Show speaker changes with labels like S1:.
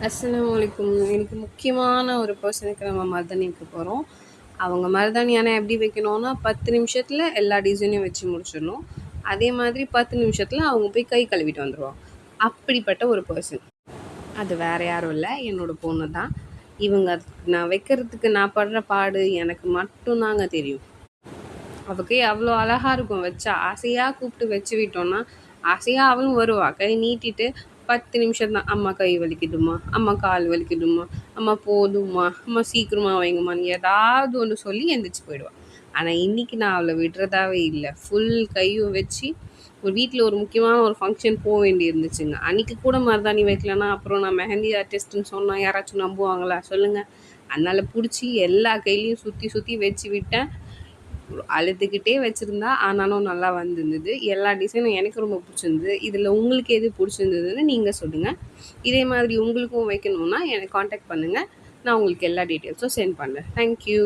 S1: அஸ்ஸலாமு அலைக்கும். இன்னைக்கு முக்கியமான ஒரு பர்சனுக்கு நம்ம மருதாணி வைக்க போகிறோம். அவங்க மருதாணி ஆனால் எப்படி வைக்கணும்னா 10 நிமிஷத்தில் எல்லா டிசைனையும் வச்சு முடிச்சிடணும். அதே மாதிரி 10 நிமிஷத்தில் அவங்க போய் கை கழுவிட்டு வந்துடுவாங்க. அப்படிப்பட்ட ஒரு பர்சன். அது வேறு யாரும் இல்லை, என்னோடய பொண்ணு தான். இவங்க நான் வைக்கிறதுக்கு நான் படுற பாடு எனக்கு மட்டும்தாங்க தெரியும். அவளுக்கு அவ்வளோ அழகாக இருக்கும். வச்சா ஆசையாக கூப்பிட்டு வச்சு விட்டோன்னா ஆசையாக அவளும் வருவாள். கை நீட்டிட்டு 10 நிமிஷம் தான். அம்மா கை வலிக்குதுமா, அம்மா கால் வலிக்குதுமா, அம்மா போதும்மா, அம்மா சீக்கிரமாக வைங்கம்மான்னு ஏதாவது ஒன்று சொல்லி எந்திரிச்சு போயிடுவாள். ஆனால் இன்றைக்கி நான் அவளை விடுறதாவே இல்லை. ஃபுல் கையும் வச்சு ஒரு வீட்டில் ஒரு முக்கியமான ஒரு ஃபங்க்ஷன் போக வேண்டி இருந்துச்சுங்க. அன்றைக்கி கூட மருதாணி வைக்கலன்னா அப்புறம் நான் மெஹந்தி ஆர்டிஸ்ட்டுன்னு சொன்னால் யாராச்சும் நம்புவாங்களா சொல்லுங்கள்? அதனால் பிடிச்சி எல்லா கையிலையும் சுற்றி சுற்றி வச்சு விட்டேன். அழுதுகிட்டே வச்சுருந்தா, ஆனாலும் நல்லா வந்திருந்தது. எல்லா டிசைனும் எனக்கு ரொம்ப பிடிச்சிருந்தது. இதில் உங்களுக்கு எது பிடிச்சிருந்ததுன்னு நீங்கள் சொல்லுங்கள். இதே மாதிரி உங்களுக்கும் வைக்கணுன்னா எனக்கு காண்டாக்ட் பண்ணுங்கள். நான் உங்களுக்கு எல்லா டீட்டெயில்ஸும் சென்ட் பண்ணுறேன். தேங்க்யூ.